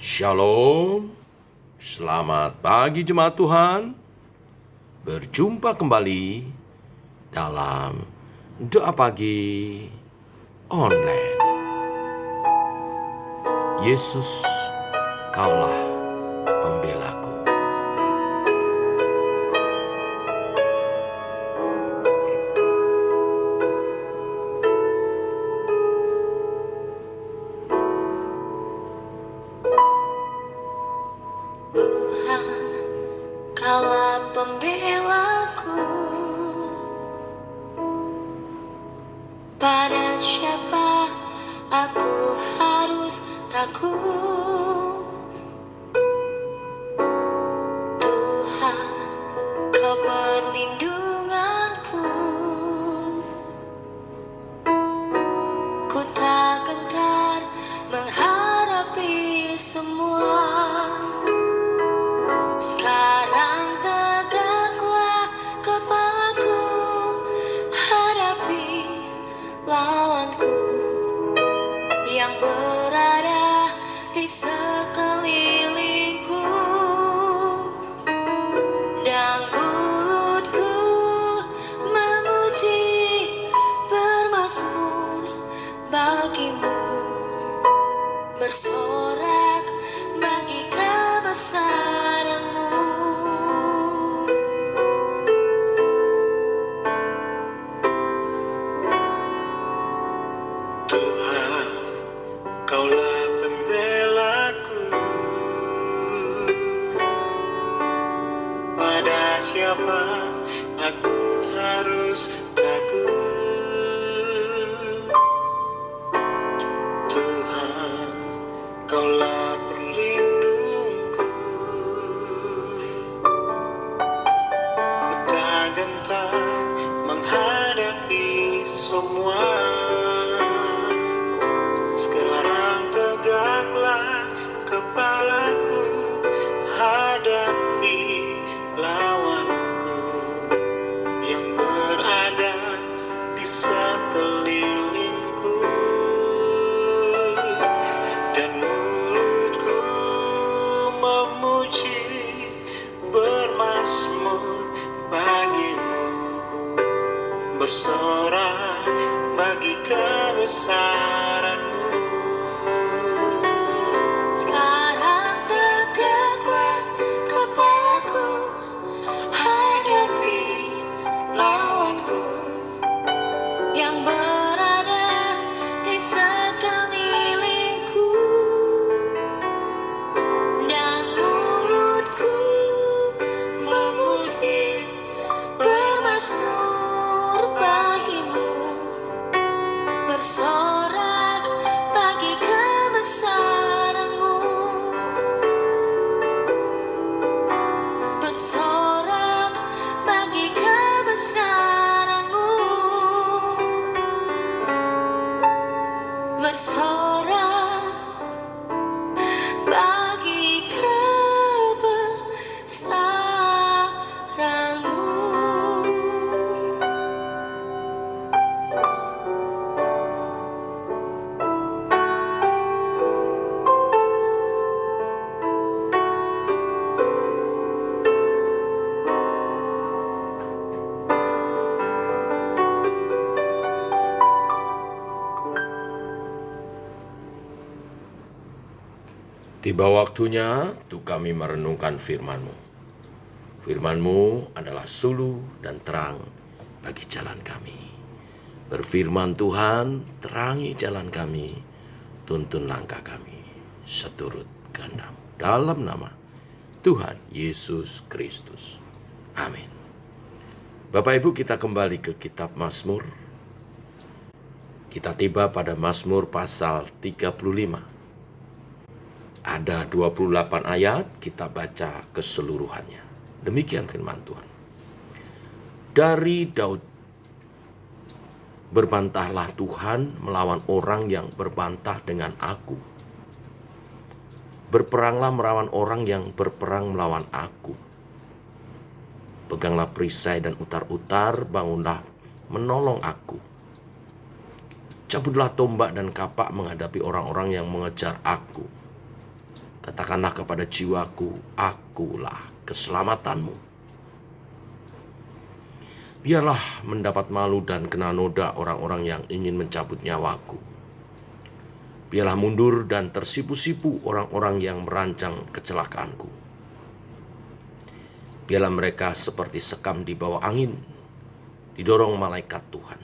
Shalom, selamat pagi jemaat Tuhan. Berjumpa kembali dalam doa pagi online. Yesus, Kaulah pembelaku. Tuhan, Kaulah pembelaku. Pada siapa aku harus takut? Tuhan, Kau perlindunganku. Ku tak gentar menghadapi semua. Sekarang tegaklah kepalaku, hadapi lawanku yang berada di sekelilingku, dan mulutku memuji bermazmur bagimu, bersorak bagi kebesaranmu. Tuhan, Kaulah pembelaku. Pada siapa aku harus takut? Tuhan, Kaulah perlindungku. Ku tak gentar menghadapi semua. Sekarang tegaklah kepalaku, hadapi lawanku yang berada di sekelilingku, dan mulutku memuji bermazmur bagimu, bersorak bagi kebesaranmu. Sekarang tegaklah kepalaku, hadapi lawanku yang berada di sekelilingku, dan mulutku memuji bermazmur bagimu, bersorak bagi kebesaranmu, bersorak bagi kebesaranmu, bersorak bagi kebesaranmu. Tiba waktunya untuk kami merenungkan firman-Mu. Firman-Mu adalah suluh dan terang bagi jalan kami. Berfirman Tuhan, terangi jalan kami, tuntun langkah kami, seturut kehendak-Mu. Dalam nama Tuhan Yesus Kristus. Amin. Bapak Ibu, kita kembali ke kitab Mazmur. Kita tiba pada Mazmur pasal 35. Ada 28 ayat, kita baca keseluruhannya. Demikian firman Tuhan. Dari Daud, berbantahlah Tuhan melawan orang yang berbantah dengan aku. Berperanglah melawan orang yang berperang melawan aku. Peganglah perisai dan utar-utar, bangunlah menolong aku. Cabutlah tombak dan kapak menghadapi orang-orang yang mengejar aku. Katakanlah kepada jiwaku, akulah keselamatanmu. Biarlah mendapat malu dan kena noda orang-orang yang ingin mencabut nyawaku. Biarlah mundur dan tersipu-sipu orang-orang yang merancang kecelakaanku. Biarlah mereka seperti sekam di bawah angin, didorong malaikat Tuhan.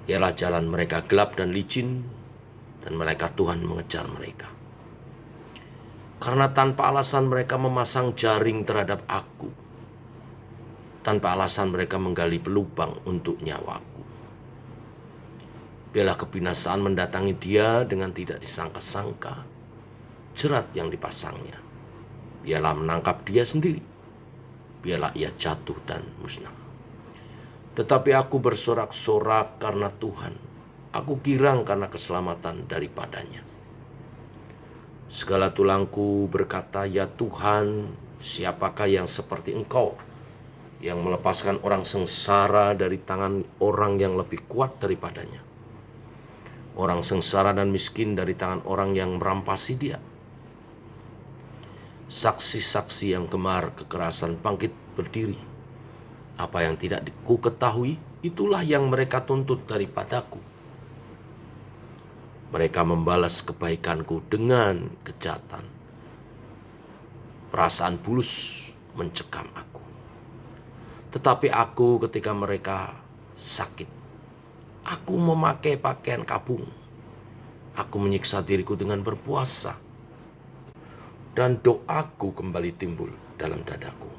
Biarlah jalan mereka gelap dan licin, dan malaikat Tuhan mengejar mereka. Karena tanpa alasan mereka memasang jaring terhadap aku. Tanpa alasan mereka menggali pelubang untuk nyawaku. Biarlah kebinasaan mendatangi dia dengan tidak disangka-sangka. Jerat yang dipasangnya. Biarlah menangkap dia sendiri. Biarlah ia jatuh dan musnah. Tetapi aku bersorak-sorak karena Tuhan. Aku girang karena keselamatan daripadanya. Segala tulangku berkata, ya Tuhan, siapakah yang seperti Engkau, yang melepaskan orang sengsara dari tangan orang yang lebih kuat daripadanya. Orang sengsara dan miskin dari tangan orang yang merampasi dia. Saksi-saksi yang gemar kekerasan bangkit berdiri. Apa yang tidak ku ketahui, itulah yang mereka tuntut daripadaku. Mereka membalas kebaikanku dengan kejahatan. Perasaan bulus mencekam aku. Tetapi aku ketika mereka sakit, aku memakai pakaian kabung. Aku menyiksa diriku dengan berpuasa. Dan doaku kembali timbul dalam dadaku.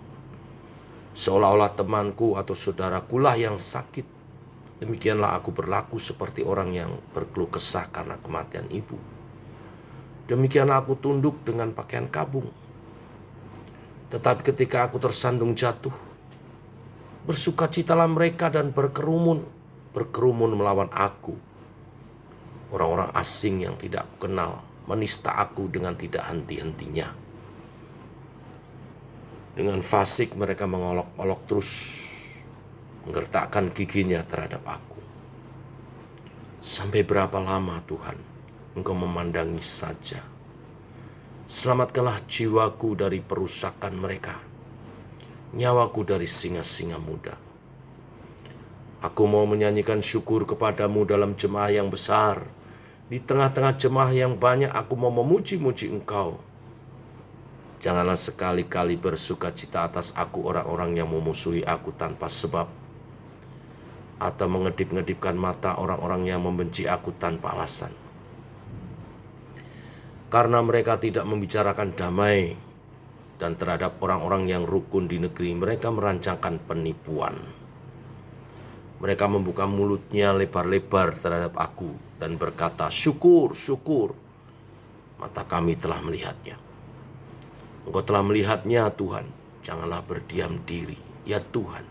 Seolah-olah temanku atau saudarakulah yang sakit. Demikianlah aku berlaku seperti orang yang berkeluh kesah karena kematian ibu. Demikianlah aku tunduk dengan pakaian kabung. Tetapi ketika aku tersandung jatuh, bersukacitalah mereka dan berkerumun melawan aku. Orang-orang asing yang tidak aku kenal menista aku dengan tidak henti-hentinya. Dengan fasik mereka mengolok-olok terus, menggertakkan giginya terhadap aku. Sampai berapa lama Tuhan Engkau memandangi saja? Selamatkanlah jiwaku dari perusakan mereka, nyawaku dari singa-singa muda. Aku mau menyanyikan syukur kepadamu dalam jemaah yang besar. Di tengah-tengah jemaah yang banyak aku mau memuji-muji Engkau. Janganlah sekali-kali bersukacita atas aku orang-orang yang memusuhi aku tanpa sebab, atau mengedip-ngedipkan mata orang-orang yang membenci aku tanpa alasan. Karena mereka tidak membicarakan damai, dan terhadap orang-orang yang rukun di negeri mereka merancangkan penipuan. Mereka membuka mulutnya lebar-lebar terhadap aku dan berkata, syukur, syukur, mata kami telah melihatnya. Engkau telah melihatnya Tuhan, janganlah berdiam diri. Ya Tuhan,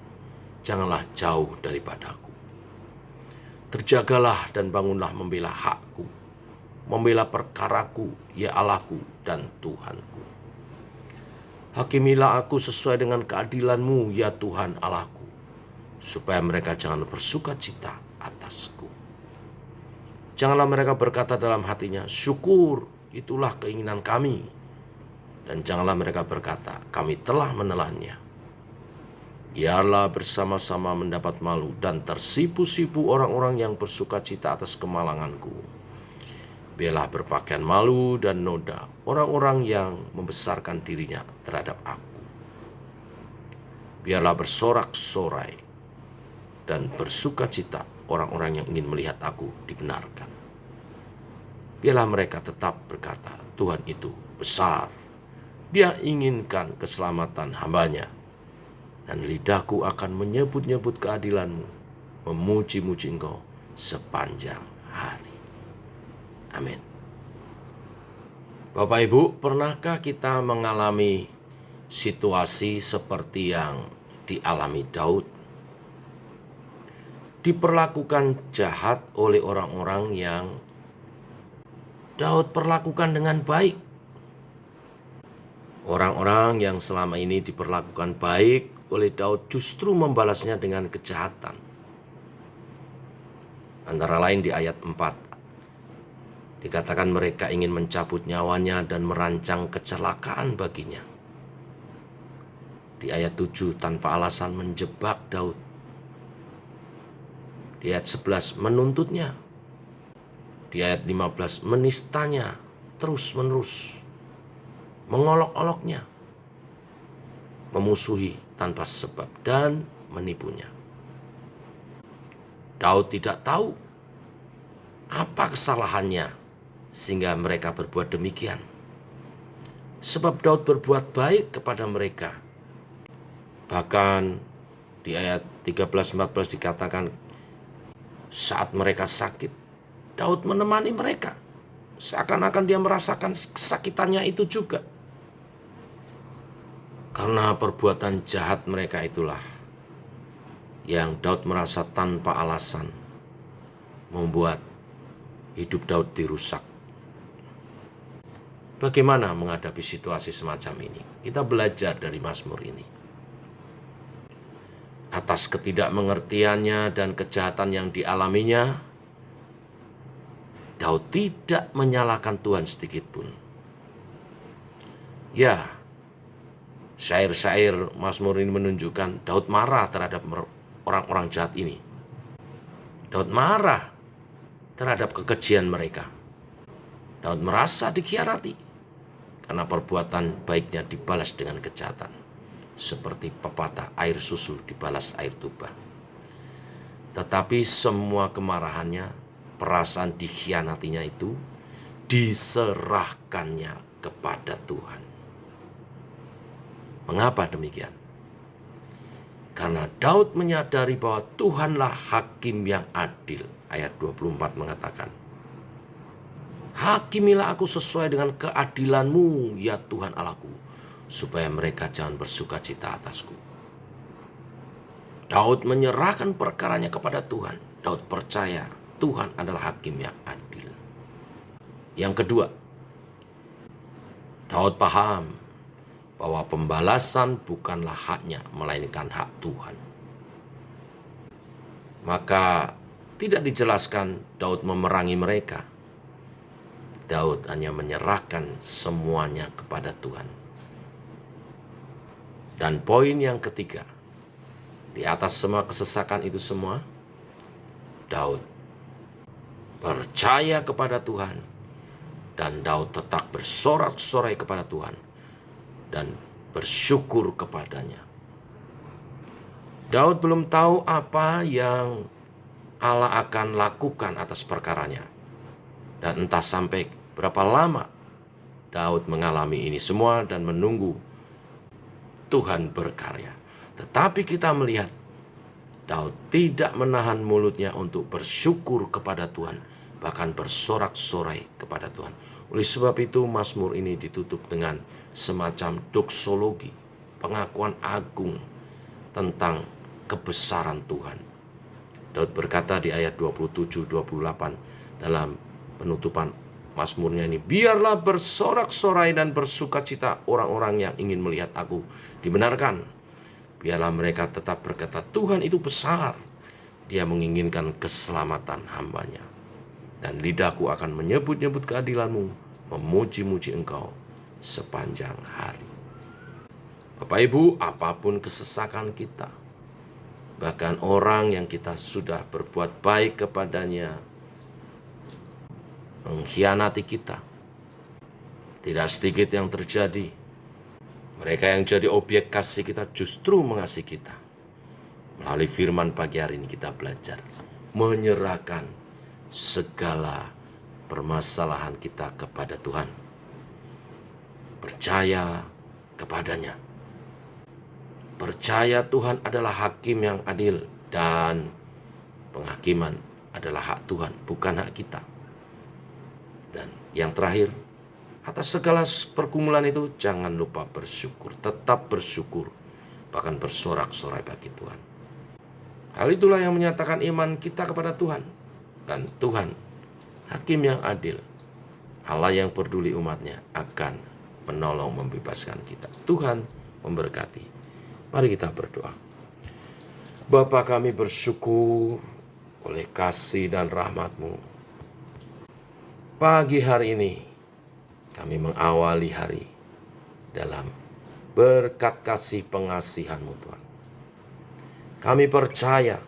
janganlah jauh daripadaku. Terjagalah dan bangunlah membela hakku, membela perkaraku, ya Allahku dan Tuhanku. Hakimilah aku sesuai dengan keadilan-Mu, ya Tuhan Allahku, supaya mereka jangan bersuka cita atasku. Janganlah mereka berkata dalam hatinya, syukur, itulah keinginan kami. Dan janganlah mereka berkata, kami telah menelannya. Biarlah bersama-sama mendapat malu dan tersipu-sipu orang-orang yang bersuka cita atas kemalanganku. Biarlah berpakaian malu dan noda orang-orang yang membesarkan dirinya terhadap aku. Biarlah bersorak-sorai dan bersuka cita orang-orang yang ingin melihat aku dibenarkan. Biarlah mereka tetap berkata, Tuhan itu besar. Dia inginkan keselamatan hambanya. Dan lidahku akan menyebut-nyebut keadilan-Mu, memuji-muji Engkau sepanjang hari. Amin. Bapak Ibu, pernahkah kita mengalami situasi seperti yang dialami Daud? Diperlakukan jahat oleh orang-orang yang Daud perlakukan dengan baik. Orang-orang yang selama ini diperlakukan baik oleh Daud justru membalasnya dengan kejahatan. Antara lain di ayat 4. Dikatakan mereka ingin mencabut nyawanya dan merancang kecelakaan baginya. Di ayat 7 tanpa alasan menjebak Daud. Di ayat 11 menuntutnya. Di ayat 15 menistanya terus-menerus. Mengolok-oloknya. Memusuhi tanpa sebab dan menipunya. Daud tidak tahu apa kesalahannya sehingga mereka berbuat demikian. Sebab Daud berbuat baik kepada mereka. Bahkan di ayat 13-14 dikatakan saat mereka sakit, Daud menemani mereka. Seakan-akan dia merasakan kesakitannya itu juga. Karena perbuatan jahat mereka itulah yang Daud merasa tanpa alasan membuat hidup Daud dirusak. Bagaimana menghadapi situasi semacam ini? Kita belajar dari Mazmur ini. Atas ketidakmengertiannya dan kejahatan yang dialaminya, Daud tidak menyalahkan Tuhan sedikit pun. Ya, syair-syair Mazmur ini menunjukkan Daud marah terhadap orang-orang jahat ini. Daud marah terhadap kekejian mereka. Daud merasa dikhianati karena perbuatan baiknya dibalas dengan kejahatan. Seperti pepatah air susu dibalas air tuba. Tetapi semua kemarahannya, perasaan dikhianatinya itu diserahkannya kepada Tuhan. Mengapa demikian? Karena Daud menyadari bahwa Tuhanlah hakim yang adil. Ayat 24 mengatakan, hakimilah aku sesuai dengan keadilan-Mu, ya Tuhan Allahku, supaya mereka jangan bersuka cita atasku. Daud menyerahkan perkaranya kepada Tuhan. Daud percaya Tuhan adalah hakim yang adil. Yang kedua, Daud paham bahwa pembalasan bukanlah haknya, melainkan hak Tuhan. Maka tidak dijelaskan Daud memerangi mereka. Daud hanya menyerahkan semuanya kepada Tuhan. Dan poin yang ketiga, di atas semua kesesakan itu semua, Daud percaya kepada Tuhan, dan Daud tetap bersorak-sorai kepada Tuhan dan bersyukur kepadanya. Daud belum tahu apa yang Allah akan lakukan atas perkaranya. Dan entah sampai berapa lama Daud mengalami ini semua dan menunggu Tuhan berkarya. Tetapi kita melihat Daud tidak menahan mulutnya untuk bersyukur kepada Tuhan, bahkan bersorak-sorai kepada Tuhan. Oleh sebab itu Mazmur ini ditutup dengan semacam doksologi, pengakuan agung tentang kebesaran Tuhan. Daud berkata di ayat 27-28 dalam penutupan Mazmurnya ini, biarlah bersorak-sorai dan bersukacita orang-orang yang ingin melihat aku dibenarkan. Biarlah mereka tetap berkata, Tuhan itu besar. Dia menginginkan keselamatan hambanya. Dan lidahku akan menyebut-nyebut keadilan-Mu, memuji-muji Engkau sepanjang hari. Bapak Ibu, apapun kesesakan kita, bahkan orang yang kita sudah berbuat baik kepadanya mengkhianati kita, tidak sedikit yang terjadi. Mereka yang jadi objek kasih kita justru mengasihi kita. Melalui firman pagi hari ini kita belajar menyerahkan segala permasalahan kita kepada Tuhan. Percaya kepadanya. Percaya Tuhan adalah hakim yang adil dan penghakiman adalah hak Tuhan, bukan hak kita. Dan yang terakhir, atas segala pergumulan itu jangan lupa bersyukur, tetap bersyukur, bahkan bersorak-sorai bagi Tuhan. Hal itulah yang menyatakan iman kita kepada Tuhan. Dan Tuhan, hakim yang adil, Allah yang peduli umatnya akan menolong membebaskan kita. Tuhan memberkati. Mari kita berdoa. Bapa, kami bersyukur oleh kasih dan rahmat-Mu. pagi hari ini kami mengawali hari dalam berkat kasih pengasihan-Mu Tuhan. Kami percaya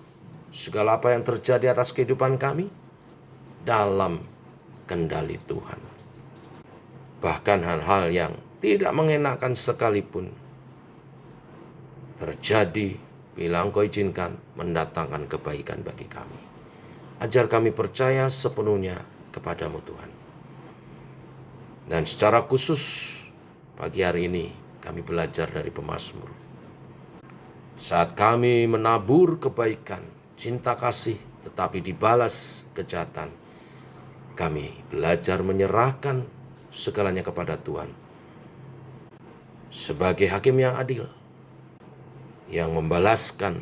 segala apa yang terjadi atas kehidupan kami dalam kendali Tuhan. Bahkan hal-hal yang tidak mengenakan sekalipun terjadi bila Engkau izinkan mendatangkan kebaikan bagi kami. Ajar kami percaya sepenuhnya kepadamu Tuhan. Dan secara khusus pagi hari ini kami belajar dari pemazmur. Saat kami menabur kebaikan, cinta kasih tetapi dibalas kejahatan, kami belajar menyerahkan segalanya kepada Tuhan. Sebagai hakim yang adil, yang membalaskan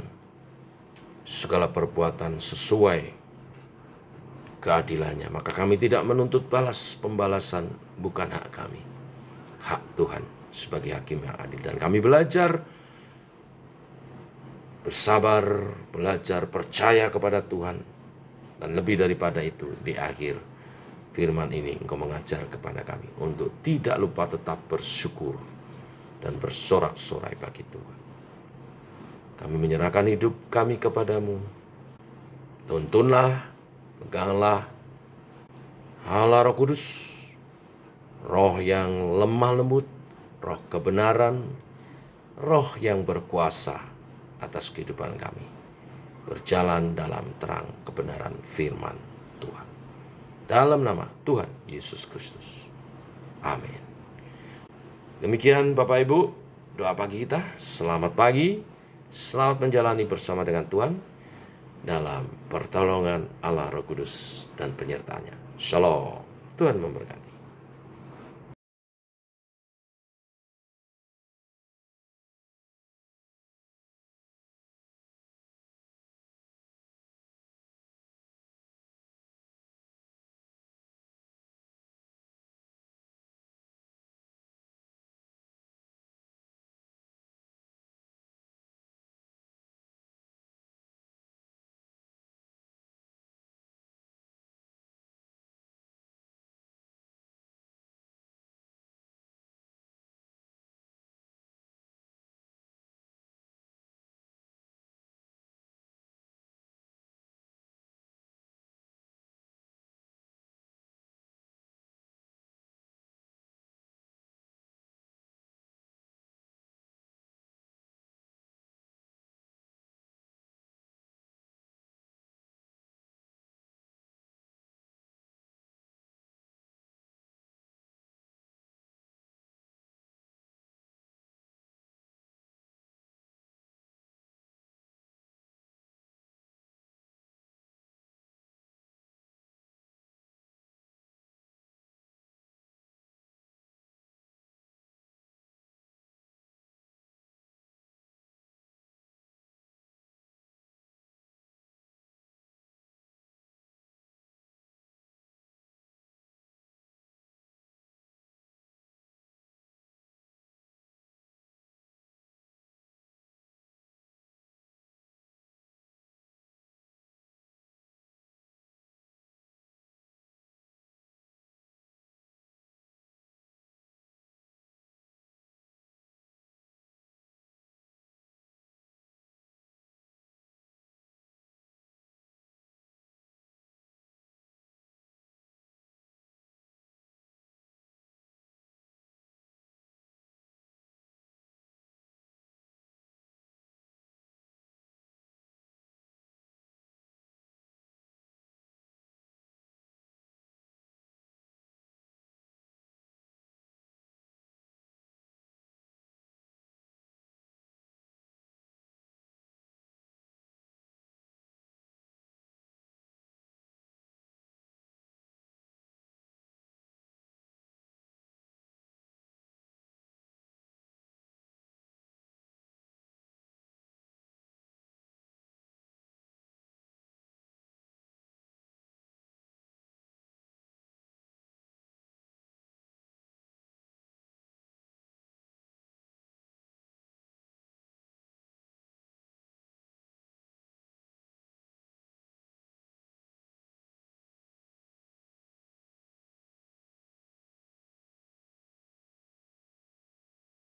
segala perbuatan sesuai keadilannya. Maka kami tidak menuntut balas, pembalasan bukan hak kami. Hak Tuhan sebagai hakim yang adil. Dan kami belajar bersabar, belajar percaya kepada Tuhan. Dan lebih daripada itu, di akhir firman ini Engkau mengajar kepada kami untuk tidak lupa tetap bersyukur dan bersorak-sorai bagi Tuhan. Kami menyerahkan hidup kami kepadamu. Tuntunlah, peganglah Allah Roh Kudus, Roh yang lemah lembut, Roh kebenaran, Roh yang berkuasa atas kehidupan kami, berjalan dalam terang kebenaran firman Tuhan. Dalam nama Tuhan Yesus Kristus. Amin. Demikian Bapak Ibu, doa pagi kita. Selamat pagi, selamat menjalani bersama dengan Tuhan dalam pertolongan Allah Roh Kudus dan penyertanya. Shalom, Tuhan memberkati.